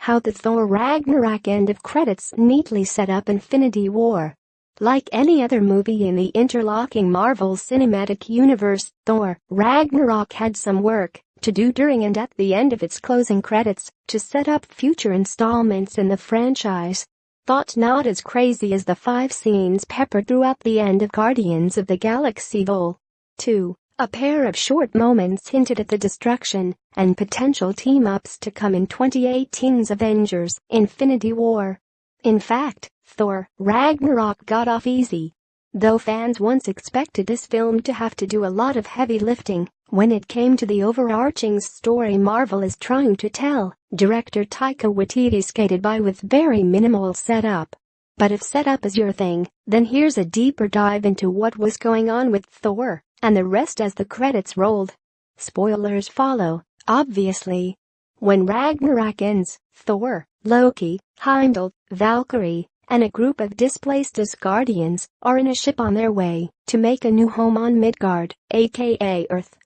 how the Thor Ragnarok end of credits neatly set up Infinity War. Like any other movie in the interlocking Marvel Cinematic Universe, Thor Ragnarok had some work to do during and at the end of its closing credits to set up future installments in the franchise. Thought not as crazy as the 5 scenes peppered throughout the end of Guardians of the Galaxy Vol. 2. A pair of short moments hinted at the destruction and potential team-ups to come in 2018's Avengers: Infinity War. In fact, Thor Ragnarok got off easy. Though fans once expected this film to have to do a lot of heavy lifting when it came to the overarching story Marvel is trying to tell, director Taika Waititi skated by with very minimal setup. But if setup is your thing, then here's a deeper dive into what was going on with Thor and the rest as the credits rolled. Spoilers follow, obviously. When Ragnarok ends, Thor, Loki, Heimdall, Valkyrie, and a group of displaced Asgardians are in a ship on their way to make a new home on Midgard, aka Earth.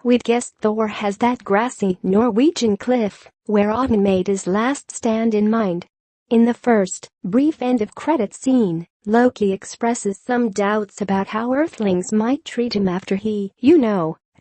We'd guessed Thor has that grassy Norwegian cliff where Odin made his last stand in mind. In the first, brief end-of-credits scene, Loki expresses some doubts about how Earthlings might treat him after he,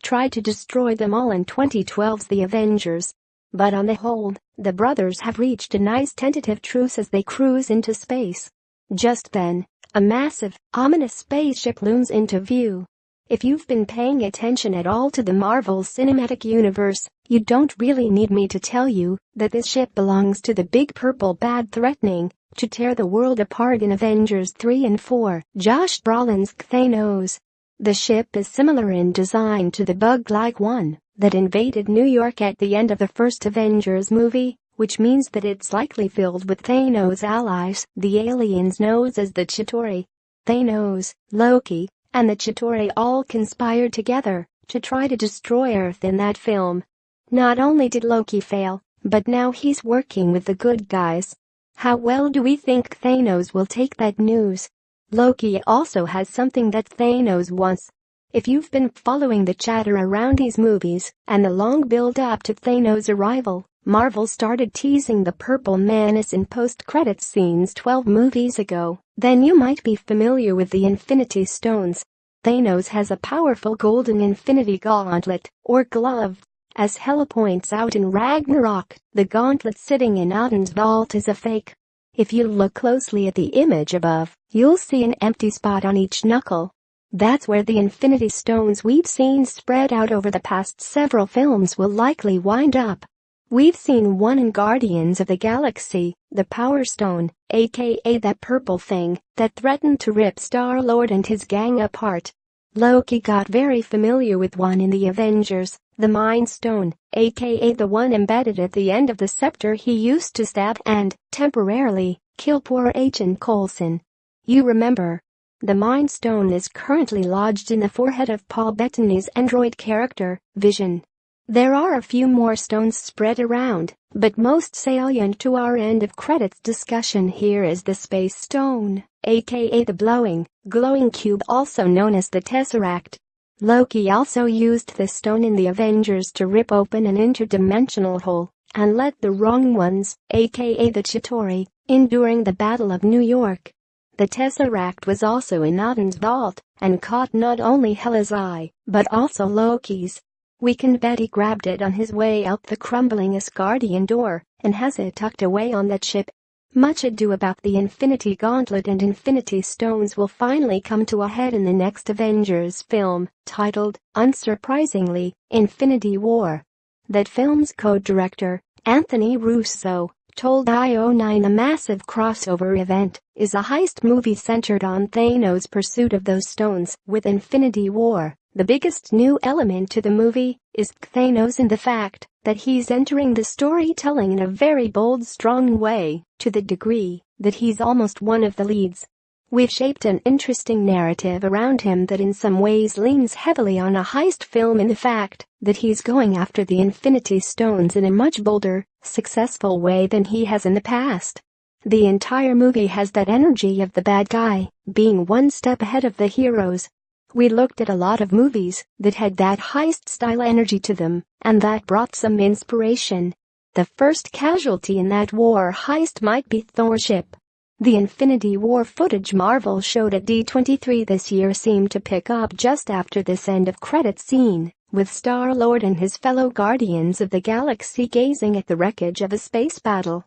tried to destroy them all in 2012's The Avengers. But on the whole, the brothers have reached a nice tentative truce as they cruise into space. Just then, a massive, ominous spaceship looms into view. If you've been paying attention at all to the Marvel Cinematic Universe, you don't really need me to tell you that this ship belongs to the big purple bad threatening to tear the world apart in Avengers 3 and 4, Josh Brolin's Thanos. The ship is similar in design to the bug-like one that invaded New York at the end of the first Avengers movie, which means that it's likely filled with Thanos' allies, the aliens known as the Chitauri. Thanos, Loki, and the Chitauri all conspired together to try to destroy Earth in that film. Not only did Loki fail, but now he's working with the good guys. How well do we think Thanos will take that news? Loki also has something that Thanos wants. If you've been following the chatter around these movies and the long build-up to Thanos' arrival, Marvel started teasing the Purple Menace in post-credits scenes 12 movies ago, then you might be familiar with the Infinity Stones. Thanos has a powerful golden Infinity Gauntlet, or glove. As Hela points out in Ragnarok, the gauntlet sitting in Odin's vault is a fake. If you look closely at the image above, you'll see an empty spot on each knuckle. That's where the Infinity Stones we've seen spread out over the past several films will likely wind up. We've seen one in Guardians of the Galaxy, the Power Stone, aka that purple thing that threatened to rip Star-Lord and his gang apart. Loki got very familiar with one in the Avengers, the Mind Stone, aka the one embedded at the end of the scepter he used to stab and, temporarily, kill poor Agent Coulson. You remember. The Mind Stone is currently lodged in the forehead of Paul Bettany's android character, Vision. There are a few more stones spread around, but most salient to our end of credits discussion here is the Space Stone, aka the glowing cube also known as the Tesseract. Loki also used this stone in the Avengers to rip open an interdimensional hole and let the wrong ones, aka the Chitauri, in during the Battle of New York. The Tesseract was also in Odin's vault and caught not only Hela's eye, but also Loki's. We can bet he grabbed it on his way out the crumbling Asgardian door and has it tucked away on that ship. Much ado about the Infinity Gauntlet and Infinity Stones will finally come to a head in the next Avengers film, titled, unsurprisingly, Infinity War. That film's co-director, Anthony Russo, told IO9 a massive crossover event is a heist movie centered on Thanos' pursuit of those stones. With Infinity War, the biggest new element to the movie is Thanos and the fact that he's entering the storytelling in a very bold, strong way, to the degree that he's almost one of the leads. We've shaped an interesting narrative around him that in some ways leans heavily on a heist film in the fact that he's going after the Infinity Stones in a much bolder, successful way than he has in the past. The entire movie has that energy of the bad guy being one step ahead of the heroes. We looked at a lot of movies that had that heist-style energy to them, and that brought some inspiration. The first casualty in that war heist might be Thor's ship. The Infinity War footage Marvel showed at D23 this year seemed to pick up just after this end-of-credits scene, with Star-Lord and his fellow Guardians of the Galaxy gazing at the wreckage of a space battle.